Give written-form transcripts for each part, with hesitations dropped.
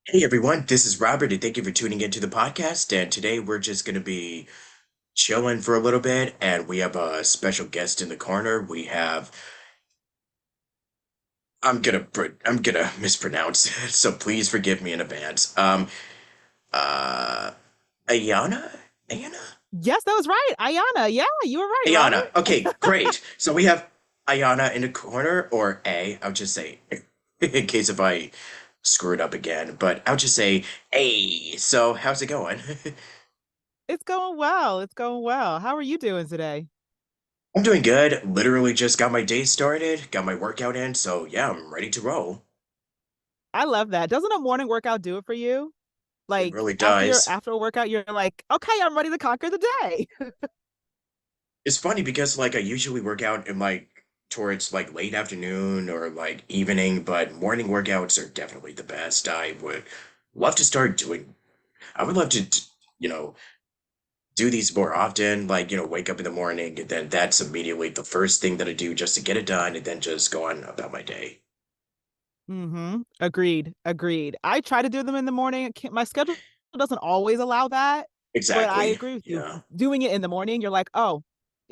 Hey everyone, this is Robert, and thank you for tuning into the podcast. And today we're just going to be chilling for a little bit, and we have a special guest in the corner. I'm gonna mispronounce it, so please forgive me in advance. Uh, Ayana, Ayana, Yes, that was right. Ayana. Yeah, you were right, Ayana. Robert. Okay, great. So we have Ayana in the corner, or A. I'll just say in case if I screw it up again, but I'll just say A. So how's it going? It's going well. It's going well. How are you doing today? I'm doing good. Literally just got my day started, got my workout in, so yeah, I'm ready to roll. I love that. Doesn't a morning workout do it for you? It Like really after your does. after a workout, you're like, okay, I'm ready to conquer the day. It's funny because like I usually work out in like towards like late afternoon or like evening, but morning workouts are definitely the best. Love to start doing, I would love to, you know, do these more often, like, wake up in the morning and then that's immediately the first thing that I do just to get it done and then just go on about my day. Agreed. Agreed. I try to do them in the morning. My schedule doesn't always allow that, but I Exactly. agree with you. Yeah. Doing it in the morning, you're like, oh,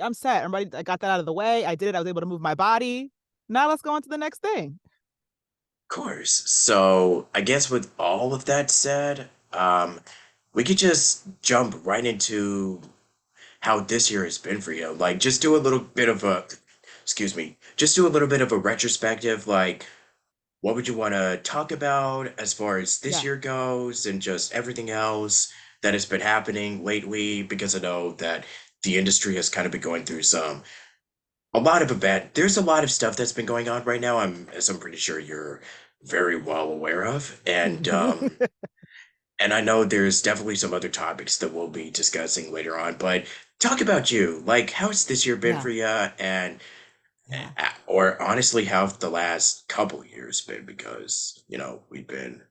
I'm set. I'm ready. I got that out of the way. I did it. I was able to move my body. Now let's go on to the next thing. Course. So I guess with all of that said, we could just jump right into how this year has been for you. Like, just do a little bit of a, excuse me, just do a little bit of a retrospective. Like, what would you want to talk about as far as this Yeah. year goes, and just everything else that has been happening lately? Because I know that the industry has kind of been going through there's a lot of stuff that's been going on right now. As I'm pretty sure you're very well aware of, and I know there's definitely some other topics that we'll be discussing later on. But talk about you. Like, how's this year been Yeah. for you, and Yeah. or honestly, how have the last couple years been? Because we've been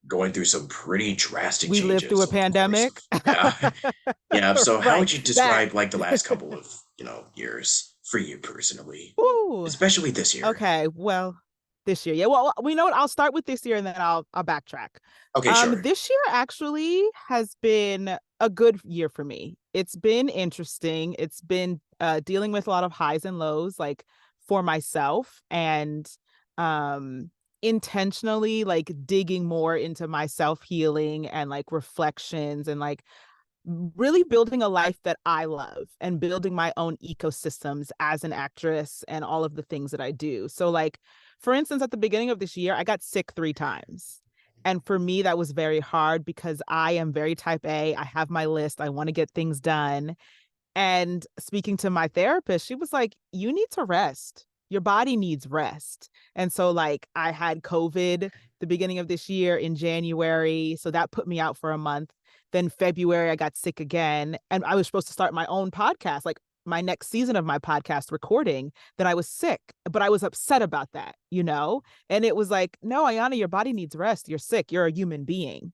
going through some pretty drastic We lived through changes a over the course of pandemic. yeah. Yeah, so how Right. would you That. describe like the last couple of, years for you personally? Ooh. Especially this year. Okay. Well, this year. Yeah. Well, we know what. I'll start with this year and then I'll backtrack. Okay, sure. This year actually has been a good year for me. It's been interesting. It's been dealing with a lot of highs and lows, like for myself, and intentionally like digging more into my self healing and like reflections and like really building a life that I love and building my own ecosystems as an actress and all of the things that I do. So, like, for instance, at the beginning of this year, I got sick 3 times. And for me, that was very hard because I am very type A. I have my list, I want to get things done. And speaking to my therapist, she was like, you need to rest. Your body needs rest. And so, like, I had COVID the beginning of this year in January. So that put me out for a month. Then February, I got sick again. And I was supposed to start my own podcast, like my next season of my podcast recording. Then I was sick, but I was upset about that, you know? And it was like, no, Ayana, your body needs rest. You're sick. You're a human being.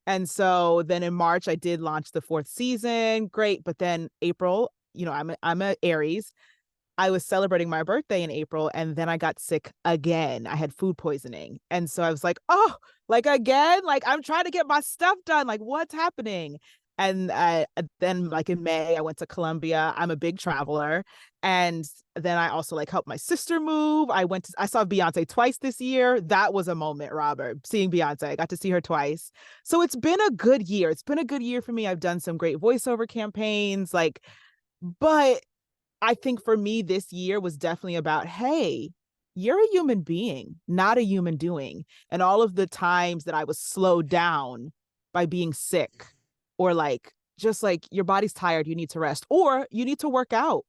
And so then in March, I did launch the fourth season. Great. But then April, I'm a Aries. I was celebrating my birthday in April and then I got sick again. I had food poisoning. And so I was like, oh, like again, like I'm trying to get my stuff done. Like what's happening? And then like in May, I went to Colombia. I'm a big traveler. And then I also like helped my sister move. I saw Beyonce twice this year. That was a moment, Robert, seeing Beyonce. I got to see her twice. So it's been a good year. It's been a good year for me. I've done some great voiceover campaigns, like, but I think for me, this year was definitely about, hey, you're a human being, not a human doing. And all of the times that I was slowed down by being sick, or like, just like your body's tired, you need to rest, or you need to work out.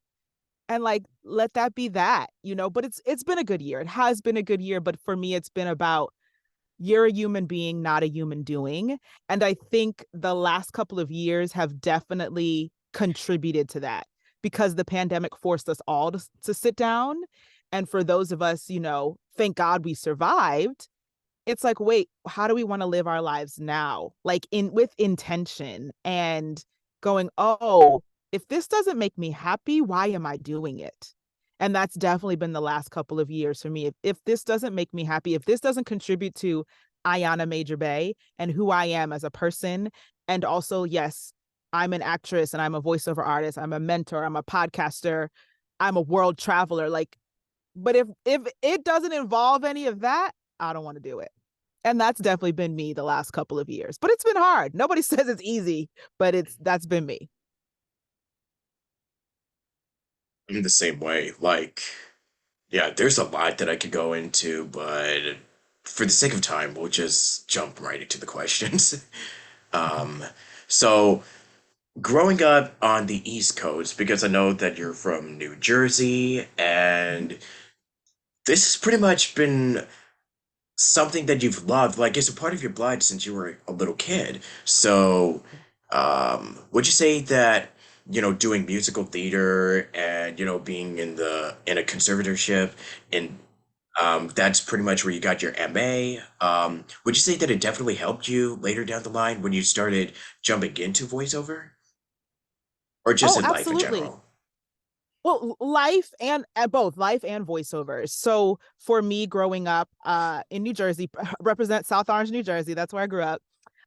And like, let that be that, you know. But it's been a good year. It has been a good year. But for me, it's been about you're a human being, not a human doing. And I think the last couple of years have definitely contributed to that because the pandemic forced us all to sit down. And for those of us, thank God we survived. It's like, wait, how do we want to live our lives now? Like in with intention and going, oh, if this doesn't make me happy, why am I doing it? And that's definitely been the last couple of years for me. If this doesn't make me happy, if this doesn't contribute to Ayana Bey and who I am as a person. And also, yes, I'm an actress and I'm a voiceover artist. I'm a mentor. I'm a podcaster. I'm a world traveler. Like, but if it doesn't involve any of that, I don't want to do it. And that's definitely been me the last couple of years. But it's been hard. Nobody says it's easy, but it's that's been me. I'm the same way. Like, yeah, there's a lot that I could go into, but for the sake of time, we'll just jump right into the questions. Okay. Um, so growing up on the East Coast, because I know that you're from New Jersey, and this has pretty much been something that you've loved, like it's a part of your blood since you were a little kid. So, would you say that, doing musical theater and, being in a conservatorship and that's pretty much where you got your MA. Would you say that it definitely helped you later down the line when you started jumping into voiceover? Or just Oh, in life in absolutely. general? Well, life and both life and voiceovers. So for me growing up in New Jersey, represent South Orange, New Jersey, that's where I grew up.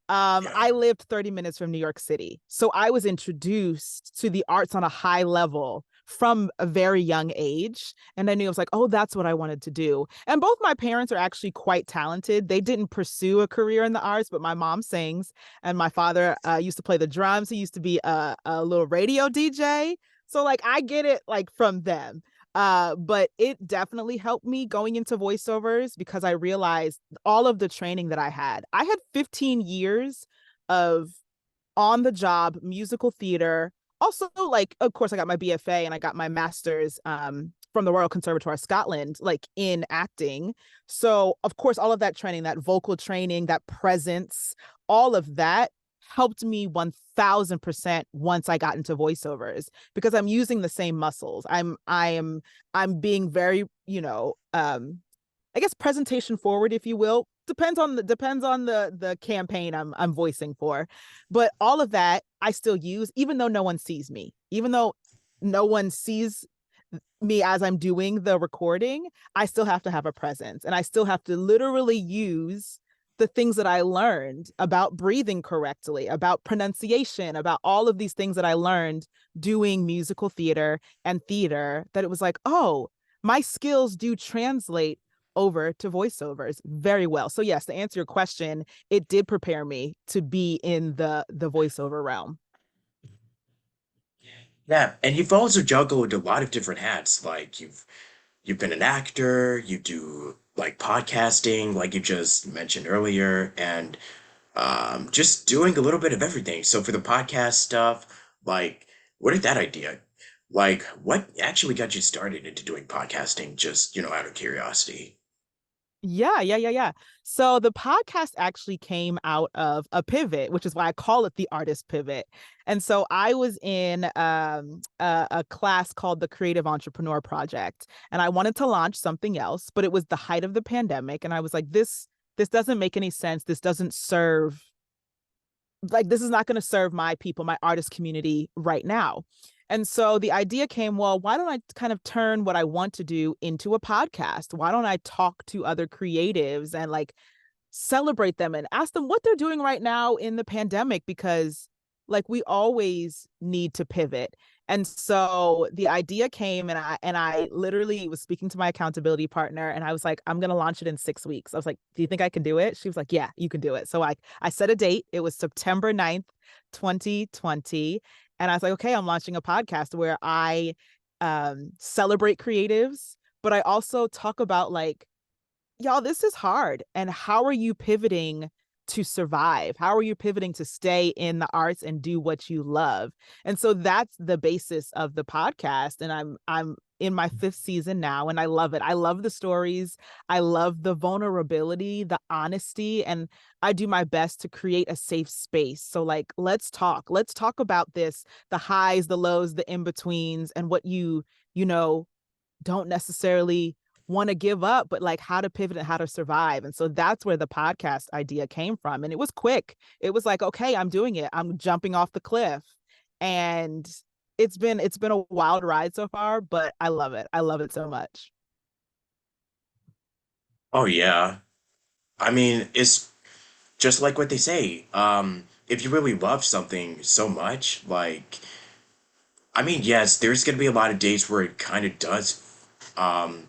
Yeah. I lived 30 minutes from New York City. So I was introduced to the arts on a high level from a very young age. And I knew I was like, oh, that's what I wanted to do. And both my parents are actually quite talented. They didn't pursue a career in the arts, but my mom sings and my father used to play the drums. He used to be a little radio DJ. So like I get it like from them. But it definitely helped me going into voiceovers because I realized all of the training that I had. I had 15 years of on the job musical theater. Also, like, of course, I got my BFA and I got my master's from the Royal Conservatoire of Scotland, like in acting. So, of course, all of that training, that vocal training, that presence, all of that helped me 1000% once I got into voiceovers because I'm using the same muscles. I'm being very, I guess presentation forward, if you will. Depends on the campaign I'm voicing for. But all of that I still use, even though no one sees me, even though no one sees me as I'm doing the recording, I still have to have a presence and I still have to literally use the things that I learned about breathing correctly, about pronunciation, about all of these things that I learned doing musical theater, that it was like, oh, my skills do translate over to voiceovers very well. So yes, to answer your question, it did prepare me to be in the voiceover realm. Yeah, and you've also juggled a lot of different hats. Like you've been an actor, you do like podcasting, like you just mentioned earlier, and just doing a little bit of everything. So for the podcast stuff, like, what did that idea? Like, what actually got you started into doing podcasting? Just, out of curiosity. Yeah. So the podcast actually came out of a pivot, which is why I call it the artist pivot. And so I was in a class called the Creative Entrepreneur Project, and I wanted to launch something else, but it was the height of the pandemic, and I was like, this doesn't make any sense. This doesn't serve like this is not going to serve my people, my artist community right now. And so the idea came, well, why don't I kind of turn what I want to do into a podcast? Why don't I talk to other creatives and like celebrate them and ask them what they're doing right now in the pandemic? Because like we always need to pivot. And so the idea came and I literally was speaking to my accountability partner and I was like, I'm gonna launch it in 6 weeks. I was like, do you think I can do it? She was like, yeah, you can do it. So I set a date. It was September 9th, 2020. And I was like, okay, I'm launching a podcast where I celebrate creatives, but I also talk about like y'all, this is hard. And how are you pivoting to survive? How are you pivoting to stay in the arts and do what you love? And so that's the basis of the podcast. And I'm in my fifth season now and I love it. I love the stories. I love the vulnerability, the honesty, and I do my best to create a safe space. So like let's talk. Let's talk about this, the highs, the lows, the in-betweens, and what you know, don't necessarily want to give up, but like how to pivot and how to survive. And so that's where the podcast idea came from. And it was quick. It was like, okay, I'm doing it. I'm jumping off the cliff. And it's been a wild ride so far, but I love it. I love it so much. Oh yeah. I mean, it's just like what they say. If you really love something so much, like, I mean, yes, there's gonna be a lot of days where it kind of does, um,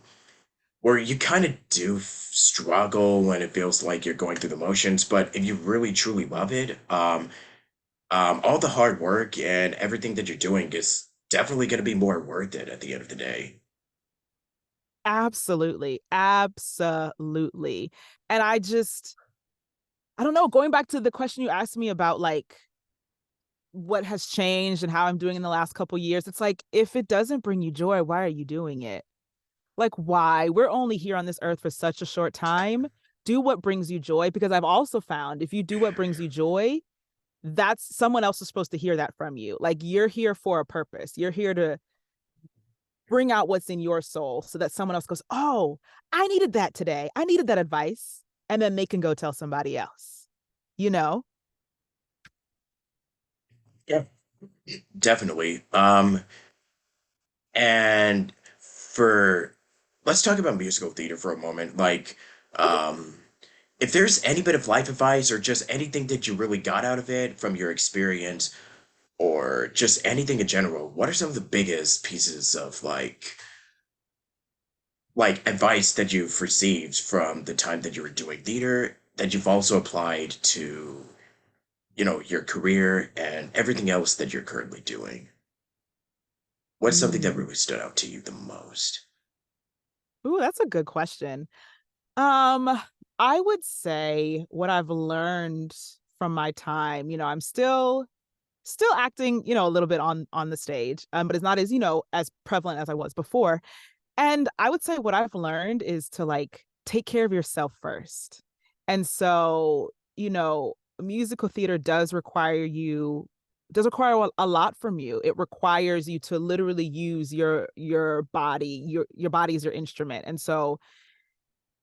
where you kind of do struggle when it feels like you're going through the motions. But if you really truly love it, all the hard work and everything that you're doing is definitely gonna be more worth it at the end of the day. Absolutely. Absolutely. And I don't know, going back to the question you asked me about like what has changed and how I'm doing in the last couple years, it's like if it doesn't bring you joy, why are you doing it? Like why? We're only here on this earth for such a short time. Do what brings you joy because I've also found if you do what brings you joy, that's someone else is supposed to hear that from you. Like you're here for a purpose. You're here to bring out what's in your soul so that someone else goes, "Oh, I needed that today. I needed that advice." And then they can go tell somebody else. You know? Yeah, definitely. And for let's talk about musical theater for a moment. Like, Okay. um, if there's any bit of life advice or just anything that you really got out of it from your experience, or just anything in general, what are some of the biggest pieces of like advice that you've received from the time that you were doing theater that you've also applied to, your career and everything else that you're currently doing? What's something that Mm. really stood out to you the most? Ooh, that's a good question. Um, I would say what I've learned from my time, I'm still acting, a little bit on the stage. But it's not as, as prevalent as I was before. And I would say what I've learned is to like take care of yourself first. And so, musical theater does require a lot from you. It requires you to literally use your body. Your body is your instrument. And so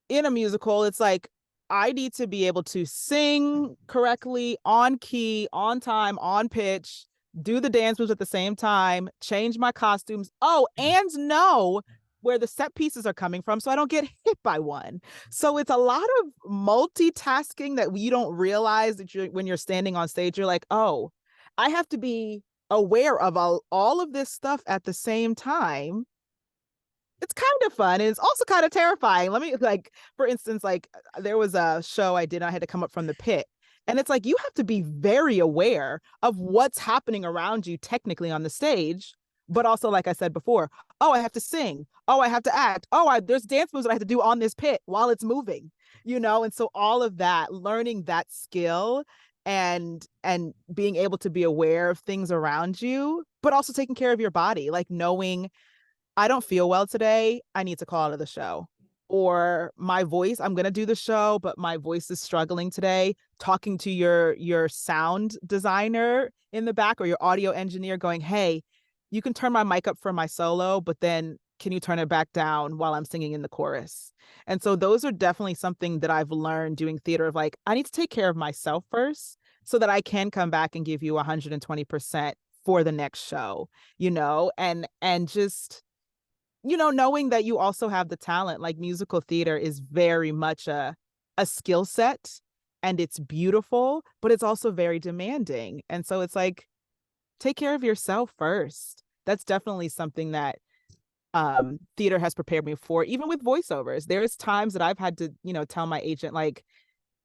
in a musical, it's like I need to be able to sing correctly, on key, on time, on pitch, do the dance moves at the same time, change my costumes. Oh, and know where the set pieces are coming from so I don't get hit by one. So it's a lot of multitasking that you don't realize that when you're standing on stage, you're like, oh, I have to be aware of all of this stuff at the same time. It's kind of fun and it's also kind of terrifying. Let me like, for instance, like there was a show I did, I had to come up from the pit. And it's like you have to be very aware of what's happening around you technically on the stage, but also like I said before, oh, I have to sing. Oh, I have to act. Oh, there's dance moves that I have to do on this pit while it's moving, And so all of that, learning that skill and being able to be aware of things around you, but also taking care of your body, like knowing I don't feel well today. I need to call out of the show. Or my voice, I'm gonna do the show, but my voice is struggling today. Talking to your sound designer in the back or your audio engineer going, hey, you can turn my mic up for my solo, but then can you turn it back down while I'm singing in the chorus? And so those are definitely something that I've learned doing theater of like, I need to take care of myself first so that I can come back and give you 120% for the next show, and just knowing that you also have the talent, like musical theater is very much a skill set and it's beautiful, but it's also very demanding. And so it's like take care of yourself first. That's definitely something that theater has prepared me for, even with voiceovers. There's times that I've had to, tell my agent like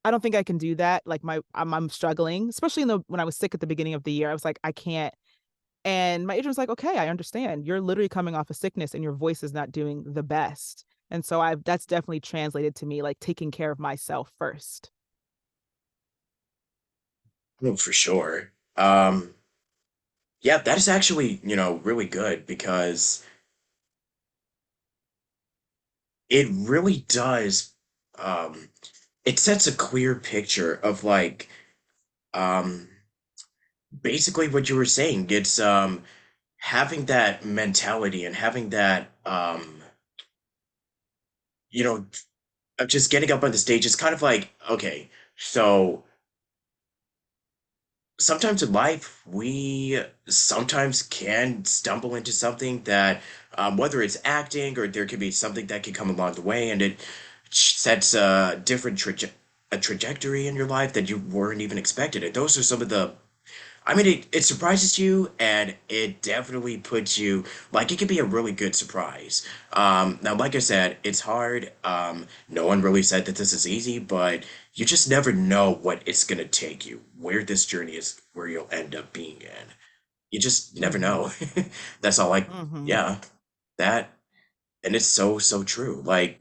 I don't think I can do that. Like I'm struggling, especially when I was sick at the beginning of the year. I was like, I can't, and my agent was like, okay, I understand. You're literally coming off a sickness and your voice is not doing the best. And so that's definitely translated to me like taking care of myself first. Oh, for sure. Yeah, that is actually, really good because it really does, um, it sets a clear picture of um, basically what you were saying. It's, having that mentality and having that, you know, of just getting up on the stage. It's kind of like, okay, so sometimes in life we sometimes can stumble into something that, whether it's acting or there could be something that could come along the way and it sets a different a trajectory in your life that you weren't even expected. And those are some of the, I mean, it surprises you, and it definitely puts you, like, it could be a really good surprise. Now, like I said, it's hard. No one really said that this is easy, but you just never know what it's gonna take you, where this journey is, where you'll end up being in. You just never Mm-hmm. know. That's all I, Mm-hmm. yeah, that, and it's so, so true. Like,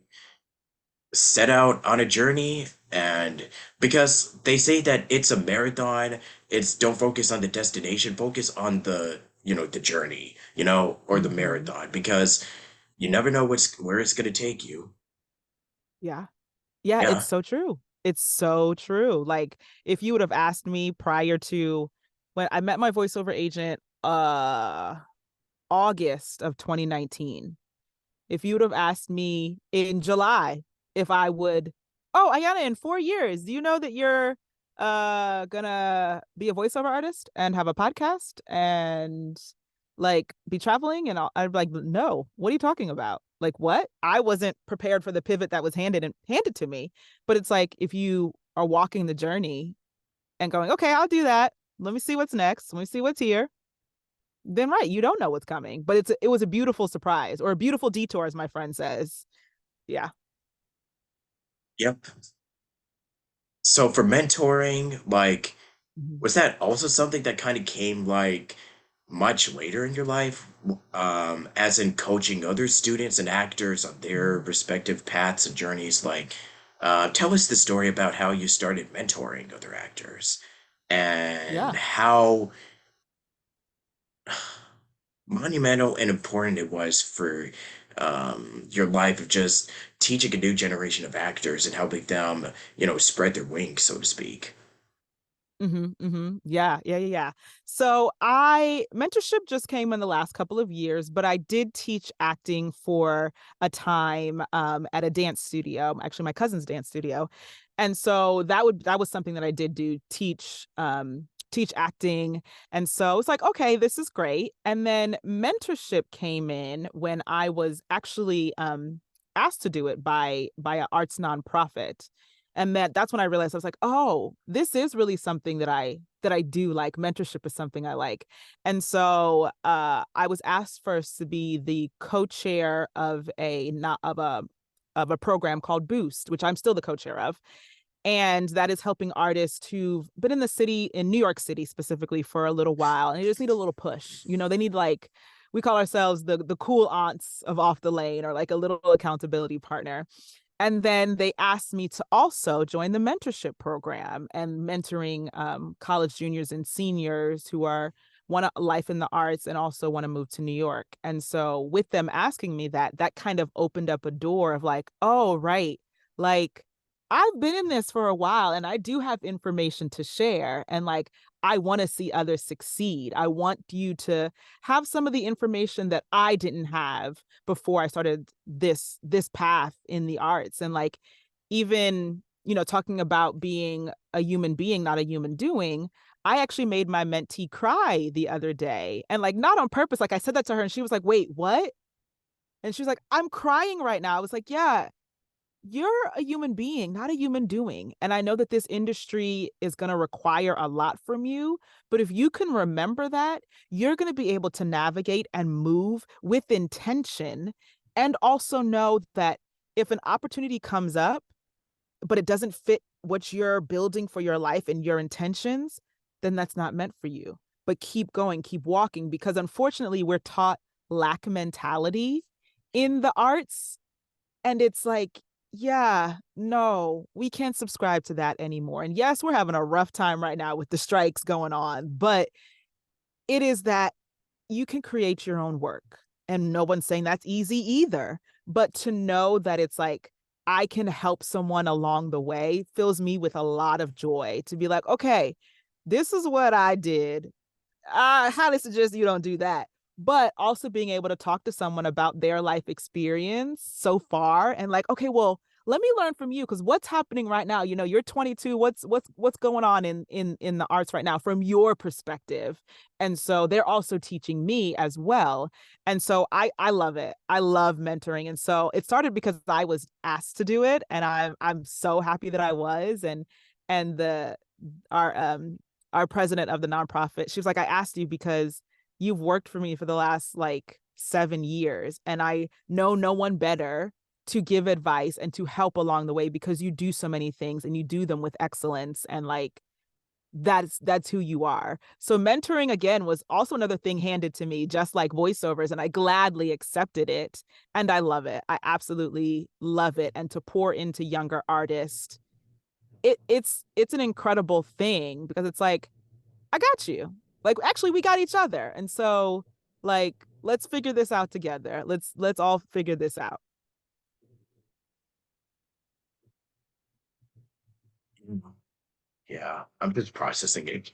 set out on a journey, and because they say that it's a marathon, it's don't focus on the destination, focus on the, the journey, or the Mm-hmm. marathon, because you never know where it's going to take you. Yeah. Yeah, it's Yeah. so true. It's so true. Like if you would have asked me prior to when I met my voiceover agent August of 2019, if you would have asked me in July if I would, oh, Ayana, in 4 years, do you know that you're gonna be a voiceover artist and have a podcast and like be traveling and I'd be like, no, what are you talking about? Like what? I wasn't prepared for the pivot that was handed to me. But it's like if you are walking the journey and going, okay, I'll do that. Let me see what's next. Let me see what's here. Then right, you don't know what's coming. But it was a beautiful surprise or a beautiful detour, as my friend says. Yeah. Yep. So for mentoring, like, Mhm. was that also something that kind of came like much later in your life? As in coaching other students and actors on their Mhm. respective paths and journeys? Like, tell us the story about how you started mentoring other actors and Yeah. how monumental and important it was for your life of just teaching a new generation of actors and helping them, spread their wings, so to speak. Yeah, yeah, yeah, yeah. So I mentorship just came in the last couple of years, but I did teach acting for a time at a dance studio, actually my cousin's dance studio. And so that was something that I did do, teach acting. And so it's like, okay, this is great. And then mentorship came in when I was actually asked to do it by an arts nonprofit, and that's when I realized I was like, oh, this is really something that I do like. Mentorship is something I like. And so I was asked first to be the co-chair of a not of a program called Boost, which I'm still the co-chair of, and that is helping artists who've been in the city, in New York City specifically, for a little while, and they just need a little push. They need, like, we call ourselves the cool aunts of Off the Lane, or like a little accountability partner. And then they asked me to also join the mentorship program and mentoring college juniors and seniors who are want a life in the arts and also want to move to New York. And so with them asking me that kind of opened up a door of like, oh, right. Like I've been in this for a while and I do have information to share. And like, I want to see others succeed. I want you to have some of the information that I didn't have before I started this path in the arts. And like, even talking about being a human being, not a human doing, I actually made my mentee cry the other day, and like not on purpose. Like I said that to her and she was like, wait, what? And she was like, I'm crying right now. I was like, yeah, you're a human being, not a human doing. And I know that this industry is going to require a lot from you. But if you can remember that, you're going to be able to navigate and move with intention. And also know that if an opportunity comes up, but it doesn't fit what you're building for your life and your intentions, then that's not meant for you. But keep going, keep walking, because unfortunately, we're taught lack mentality in the arts, and it's like, yeah, no, we can't subscribe to that anymore. And yes, we're having a rough time right now with the strikes going on, but it is that you can create your own work. And no one's saying that's easy either. But to know that it's like, I can help someone along the way fills me with a lot of joy to be like, okay, this is what I did. I highly suggest you don't do that. But also being able to talk to someone about their life experience so far and like, okay, well, let me learn from you, because what's happening right now, you're 22, what's going on in the arts right now from your perspective. And so they're also teaching me as well. And so I love it. I love mentoring. And so it started because I was asked to do it, and I'm so happy that I was. And the our our president of the nonprofit, she was like, I asked you because you've worked for me for the last like 7 years, and I know no one better to give advice and to help along the way, because you do so many things and you do them with excellence, and like that's who you are. So mentoring again was also another thing handed to me, just like voiceovers, and I gladly accepted it, and I love it. I absolutely love it. And to pour into younger artists, it's an incredible thing, because it's like, I got you. Like, actually, we got each other. And so, like, let's figure this out together. Let's all figure this out. Yeah, I'm just processing it.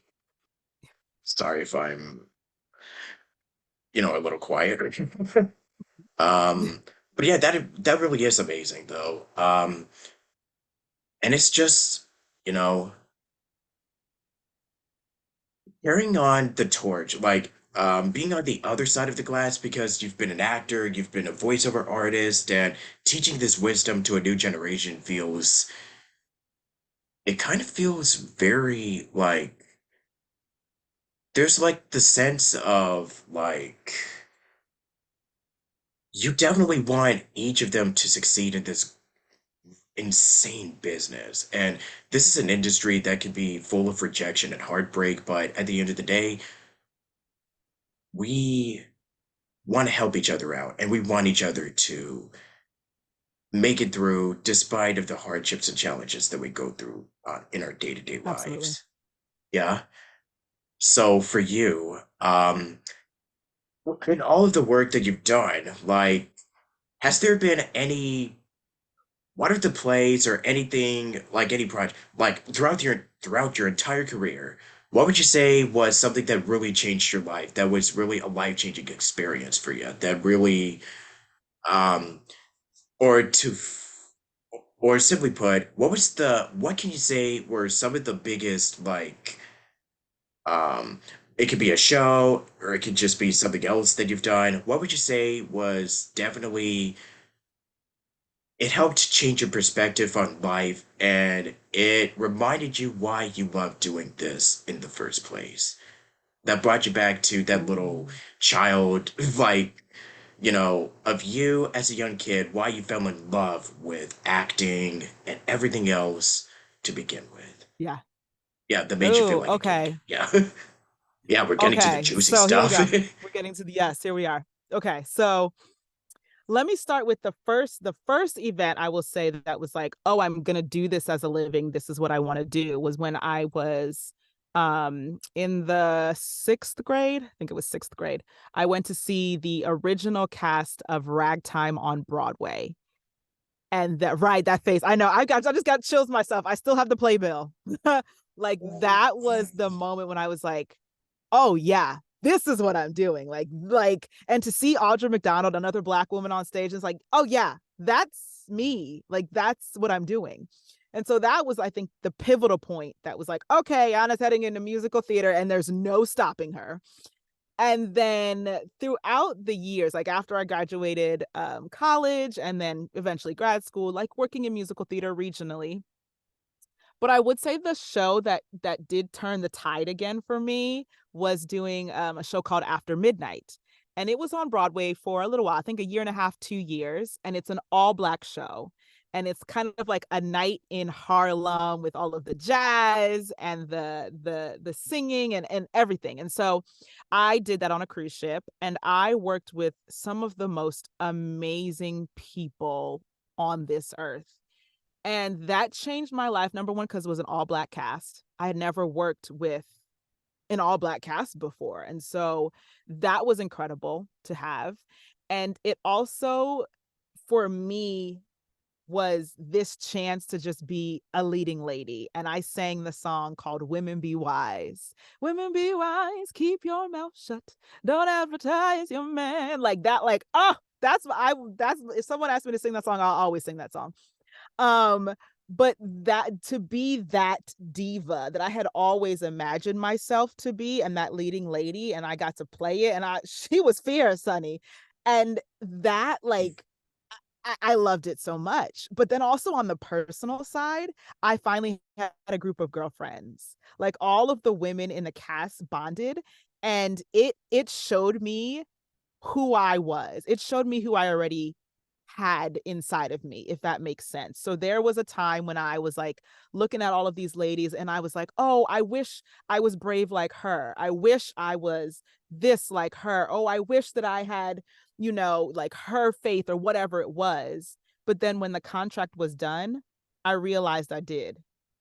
Sorry if I'm, a little quiet. Um, but yeah, that really is amazing though. And it's just, you know, carrying on the torch, like being on the other side of the glass because you've been an actor, you've been a voiceover artist, and teaching this wisdom to a new generation it kind of feels very like there's like the sense of like you definitely want each of them to succeed in this insane business. And this is an industry that can be full of rejection and heartbreak, but at the end of the day, we want to help each other out and we want each other to make it through despite of the hardships and challenges that we go through in our day-to-day Absolutely. lives. Yeah. So for you, in all of the work that you've done, like, has there been any what are the plays or anything like any project like throughout your entire career? What would you say was something that really changed your life? That was really a life-changing experience for you? That really, um, or or simply put, what can you say were some of the biggest like, um, it could be a show or it could just be something else that you've done. What would you say was definitely it helped change your perspective on life and it reminded you why you love doing this in the first place. That brought you back to that little Ooh. child, like, of you as a young kid, why you fell in love with acting and everything else to begin with. Yeah. Yeah, that made you feel Oh, like a kid. okay. Yeah. Yeah, we're getting to the Okay. juicy So here we stuff. go. We're getting to the yes, here we are. Okay. So let me start with the first event I will say that was like, oh, I'm gonna do this as a living. This is what I want to do, was when I was in the sixth grade. I think it was sixth grade. I went to see the original cast of Ragtime on Broadway. And that, right, that face. I know. I just got chills myself. I still have the playbill. Like, that was the moment when I was like, oh yeah, this is what I'm doing. And to see Audra McDonald, another Black woman on stage, is like, oh yeah, that's me. Like, that's what I'm doing. And so that was, I think, the pivotal point that was like, okay, Anna's heading into musical theater and there's no stopping her. And then throughout the years, like after I graduated college and then eventually grad school, like working in musical theater regionally. But I would say the show that did turn the tide again for me was doing a show called After Midnight. And it was on Broadway for a little while, I think a year and a half, 2 years. And it's an all Black show. And it's kind of like a night in Harlem with all of the jazz and the singing and everything. And so I did that on a cruise ship, and I worked with some of the most amazing people on this earth, and that changed my life. Number one, because it was an all Black cast. I had never worked with an all Black cast before. And so that was incredible to have. And it also, for me, was this chance to just be a leading lady. And I sang the song called Women Be Wise. Women be wise, keep your mouth shut. Don't advertise your man. Like that, like, oh, that's if someone asked me to sing that song, I'll always sing that song. um, but that to be that diva that I had always imagined myself to be, and that leading lady, and I got to play it, and I she was fierce, honey. And that like I loved it so much. But then also on the personal side, I finally had a group of girlfriends. Like all of the women in the cast bonded, and it showed me who I was. It showed me who I already had inside of me, if that makes sense. So there was a time when I was like looking at all of these ladies and I was like, oh, I wish I was brave like her. I wish I was this like her. Oh, I wish that I had, like her faith or whatever it was. But then when the contract was done, I realized I did.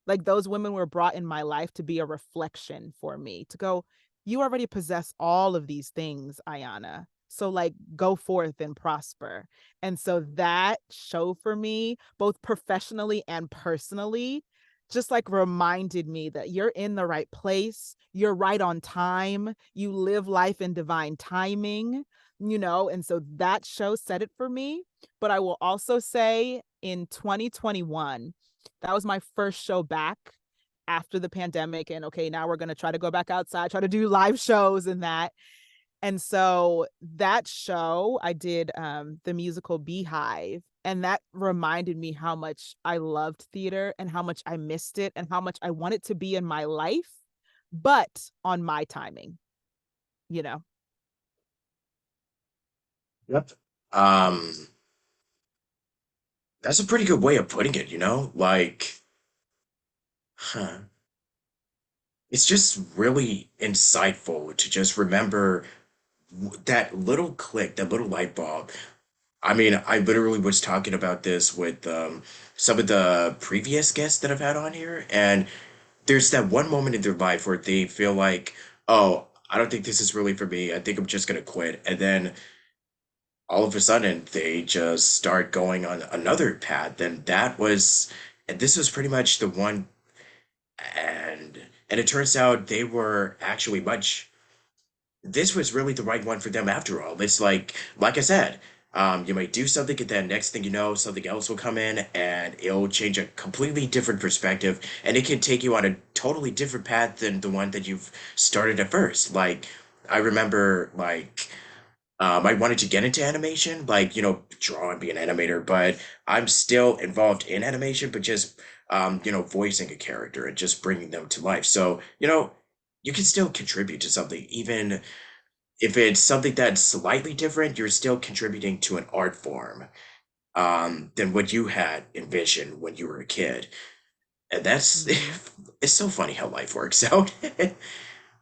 Like those women were brought in my life to be a reflection for me, to go, you already possess all of these things, Ayana. So like go forth and prosper. And so that show for me, both professionally and personally, just like reminded me that you're in the right place, you're right on time, you live life in divine timing. And so that show said it for me. But I will also say in 2021, that was my first show back after the pandemic. And okay, now we're going to try to go back outside, try to do live shows and that. And so that show, I did the musical Beehive, and that reminded me how much I loved theater and how much I missed it and how much I want it to be in my life, but on my timing, you know. Yep. Um, that's a pretty good way of putting it, you know? Like, huh. It's just really insightful to just remember that little click, that little light bulb. I mean, I literally was talking about this with some of the previous guests that I've had on here, and there's that one moment in their life where they feel like, oh, I don't think this is really for me. I think I'm just gonna quit. And then all of a sudden, they just start going on another path. And and this was pretty much the one. And and it turns out they were actually much this was really the right one for them after all. It's like I said, you might do something, and then next thing you know, something else will come in, and it'll change a completely different perspective, and it can take you on a totally different path than the one that you've started at first. Like, I remember, I wanted to get into animation, like, draw and be an animator, but I'm still involved in animation, but just, voicing a character and just bringing them to life. So, you can still contribute to something, even if it's something that's slightly different, you're still contributing to an art form than what you had envisioned when you were a kid. And that's Mm-hmm. it's so funny how life works out.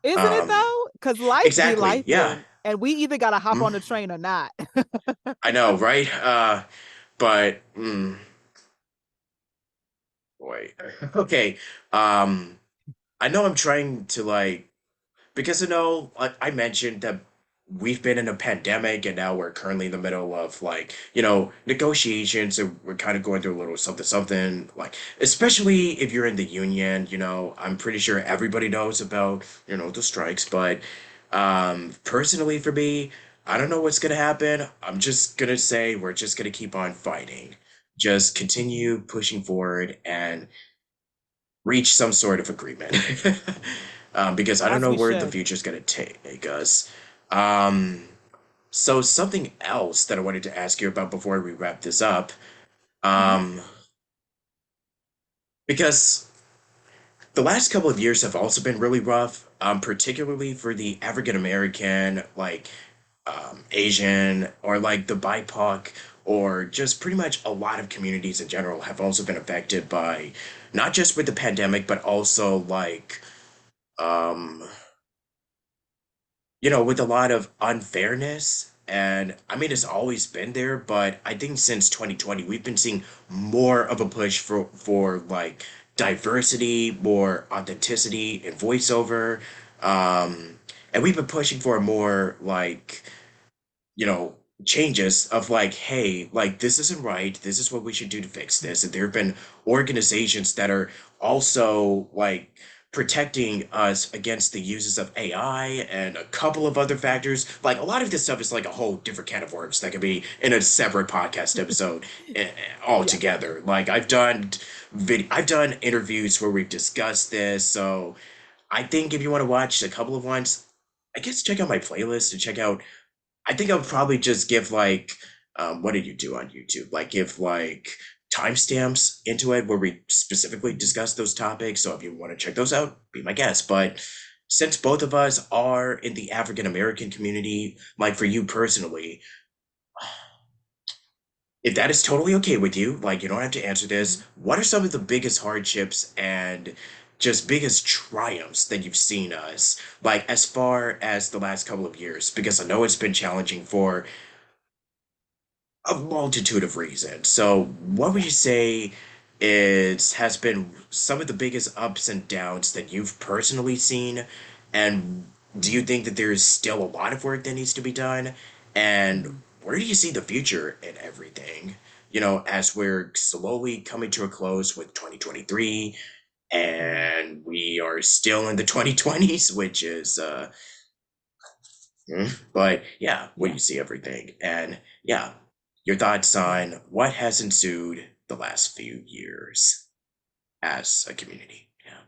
Isn't it um, though? Because life be exactly, life yeah. and we either got to hop Mm, on the train or not. I know, right? But boy, okay. Um, I know I'm trying to because I mentioned that we've been in a pandemic and now we're currently in the middle of negotiations, so we're kind of going through a little something something, like especially if you're in the union, I'm pretty sure everybody knows about, the strikes, but personally for me, I don't know what's gonna happen. I'm just gonna say we're just gonna keep on fighting. Just Mhm. continue pushing forward and reach some sort of agreement. Because I don't As know we where the should. future's going to take us. Um, so something else that I wanted to ask you about before we wrap this up, Hmm. um, because the last couple of years have also been really rough, particularly for the African American, Asian, or like the BIPOC, or just pretty much a lot of communities in general have also been affected by not just with the pandemic, but also um, with a lot of unfairness. And I mean, it's always been there, but I think since 2020, we've been seeing more of a push for diversity, more authenticity in voiceover. Um, and we've been pushing for a more you know, changes of hey, this isn't right. This is what we should do to fix this. And there have been organizations that are also protecting us against the uses of AI and a couple of other factors. Like a lot of this stuff is like a whole different can of worms that could be in a separate podcast episode Yeah. altogether. Like I've done interviews where we've discussed this, so I think if you want to watch a couple of ones, I guess check out my playlist and check out. I think I'll probably just give like, what did you do on YouTube? Like give like timestamps into it where we specifically discuss those topics. So if you want to check those out, be my guest. But since both of us are in the African American community, like for you personally, if that is totally okay with you, like you don't have to answer this, what are some of the biggest hardships and just biggest triumphs that you've seen us, like as far as the last couple of years? Because I know it's been challenging for a multitude of reasons. So, what would Yeah. you say is has been some of the biggest ups and downs that you've personally seen? And do you think that there is still a lot of work that needs to be done? And Mhm. where do you see the future in everything? You know, as we're slowly coming to a close with 2023 Mhm. and we are still in the 2020s, which is but yeah, when Yeah. you see everything. And yeah, your thoughts Yeah. on what has ensued the last few years as a community. Yeah,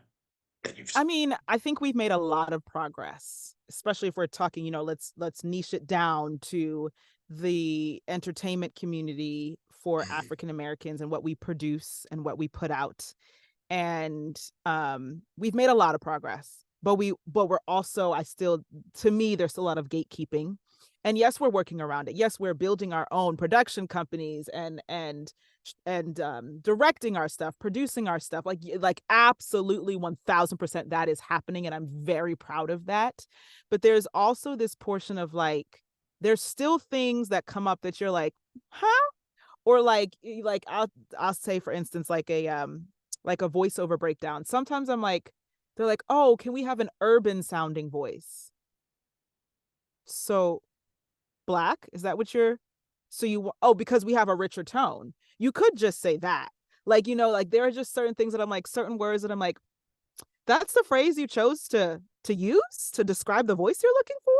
that you've. I mean, I think we've made a lot of progress, especially if we're talking, let's niche it down to the entertainment community for Mhm. African Americans and what we produce and what we put out. And we've made a lot of progress, but we're also, I still, to me, there's a lot of gatekeeping. And yes, we're working around it. Yes, we're building our own production companies and directing our stuff, producing our stuff. Like absolutely 1000% that is happening, and I'm very proud of that. But there's also this portion of like there's still things that come up that you're like, huh? Or like I'll say, for instance, like a voiceover breakdown. Sometimes I'm like, they're like, oh, can we have an urban sounding voice? So black, is that what you're, so you, oh, because we have a richer tone. You could just say that. Like, like there are just certain things that I'm like, certain words that I'm like, that's the phrase you chose to use to describe the voice you're looking for.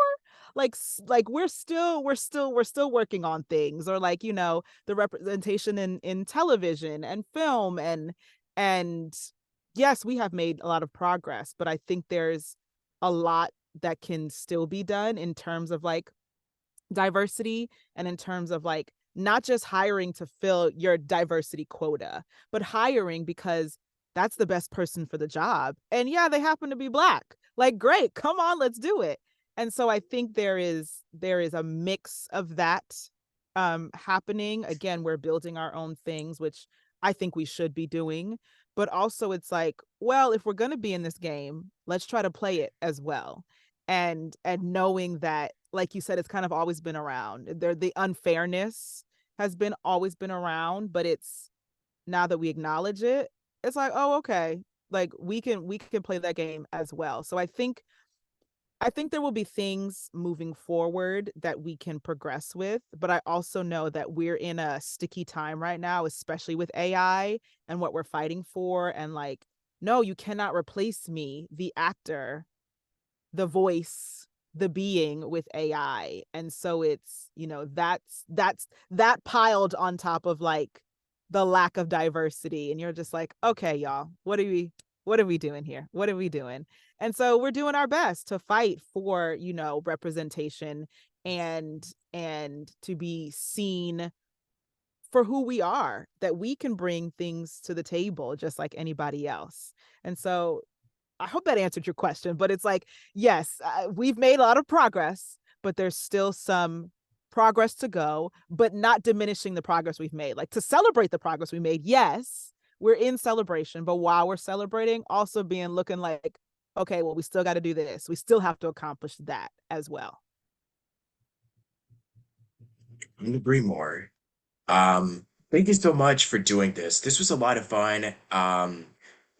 Like we're still working on things, or like, the representation in television and film, and yes, we have made a lot of progress, but I think there's a lot that can still be done in terms of like diversity, and in terms of like not just hiring to fill your diversity quota, but hiring because that's the best person for the job. And yeah, they happen to be black. Like, great, come on, let's do it. And so I think there is a mix of that happening. Again, we're building our own things, which I think we should be doing. But also it's like, well, if we're going to be in this game, let's try to play it as well. And knowing that, like you said, it's kind of always been around there, the unfairness has been always been around, but it's now that we acknowledge it, it's like, oh, okay, like we can play that game as well. So I think there will be things moving forward that we can progress with, but I also know that we're in a sticky time right now, especially with AI and what we're fighting for. And like, no, you cannot replace me, the actor, the voice, the being, with AI. And so it's, that piled on top of like the lack of diversity. And you're just like, okay, y'all, what are we doing here? What are we doing? And so we're doing our best to fight for, representation, and to be seen for who we are, that we can bring things to the table just like anybody else. And so I hope that answered your question, but it's like, yes, we've made a lot of progress, but there's still some progress to go, but not diminishing the progress we've made. Like, to celebrate the progress we made, yes, we're in celebration, but while we're celebrating, also being looking like, okay, well, we still got to do this. We still have to accomplish that as well. Couldn't agree more. Thank you so much for doing this. This was a lot of fun.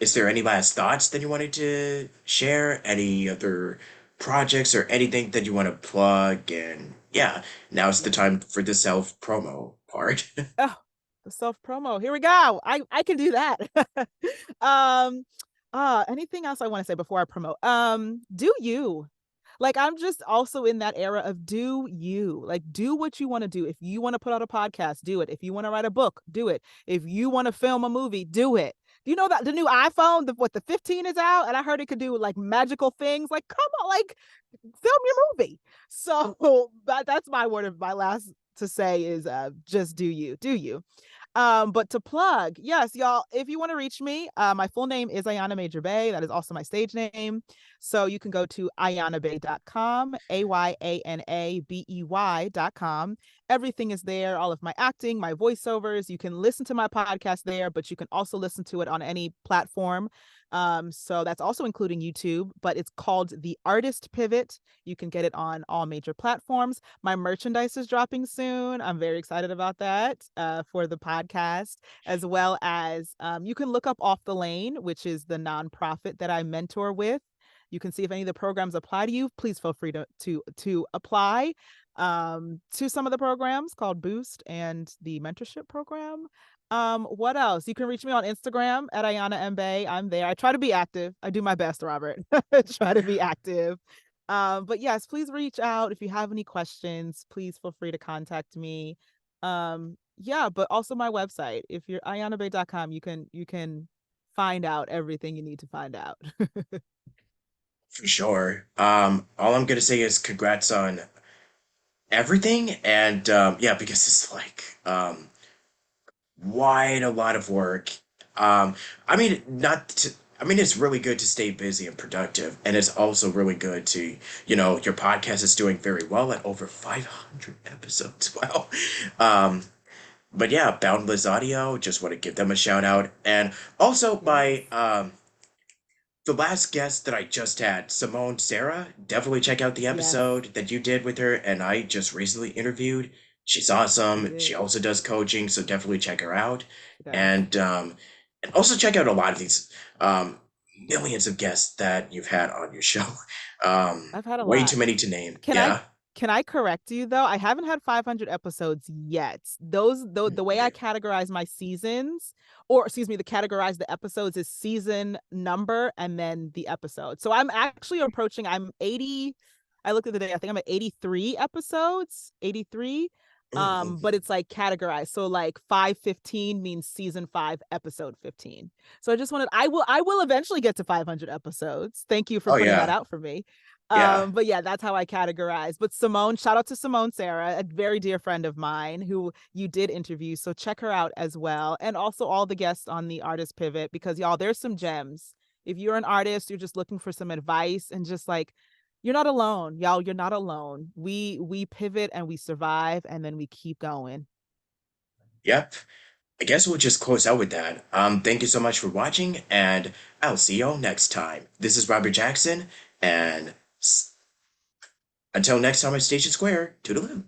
Is there any last thoughts that you wanted to share? Any other projects or anything that you want to plug? And yeah, now's the Yeah. time for the self promo part. Oh, the self promo. Here we go. I can do that. um Anything else I want to say before I promote? Do you. Like I'm just also in that era of do you. Like do what you want to do. If you want to put out a podcast, do it. If you want to write a book, do it. If you want to film a movie, do it. Do you know that the new iPhone, the 15 is out, and I heard it could do like magical things. Like, come on, like film your movie. So that's my word of my last to say is just do you. But to plug, yes, y'all, if you want to reach me, my full name is Ayana Major Bey. That is also my stage name. So you can go to ayanabey.com, AYANABEY.com. Everything is there, all of my acting, my voiceovers. You can listen to my podcast there, but you can also listen to it on any platform. So that's also including YouTube, but it's called The Artist Pivot. You can get it on all major platforms. My merchandise is dropping soon. I'm very excited about that for the podcast, as well as you can look up Off the Lane, which is the nonprofit that I mentor with. You can see if any of the programs apply to you. Please feel free to apply to some of the programs called Boost and the mentorship program. What else? You can reach me on Instagram at Ayana M. Bey. I'm there. I try to be active. I do my best, Robert. Try to be active. But yes, please reach out if you have any questions. Please feel free to contact me. Yeah, but also my website. If you're ayanabey.com, you can find out everything you need to find out. For sure. All I'm gonna say is congrats on everything, and yeah, because it's like quite a lot of work. I mean, not to, I mean, it's really good to stay busy and productive, and it's also really good to, your podcast is doing very well at over 500 episodes. Wow. Um, but yeah, Boundless Audio, just want to give them a shout out, and also my Yes. the last guest that I just had, Simone Sarah, definitely check out the Yes, episode that you did with her and I just recently interviewed. She's you awesome. She did. also does coaching, so definitely check her out. She does. And also check out a lot of these um millions of guests that you've had on your show. I've had a Way lot. too many to name. Can I Yeah. can I correct you though? I haven't had 500 episodes yet. The way I Okay. categorize my seasons, or excuse me, the categorize the episodes is season number and then the episode. So I'm actually approaching. I'm 80. I looked at the day. I think I'm at 83 episodes. 83. Mhm. But it's like categorized. So like 515 means season 5, episode 15. So I just wanted. I will eventually get to 500 episodes. Thank you for Oh putting that yeah. out for me. Yeah. But yeah, that's how I categorize. But Simone, shout out to Simone Sarah, a very dear friend of mine who you did interview. So check her out as well. And also all the guests on the Artist Pivot, because y'all, there's some gems. If you're an artist, you're just looking for some advice and just like you're not alone, y'all. You're not alone. We pivot and we survive and then we keep going. Yep. I guess we'll just close out with that. Thank you so much for watching, and I'll see y'all next time. This is Robert Jackson, and until next time at Station Square, toodaloo.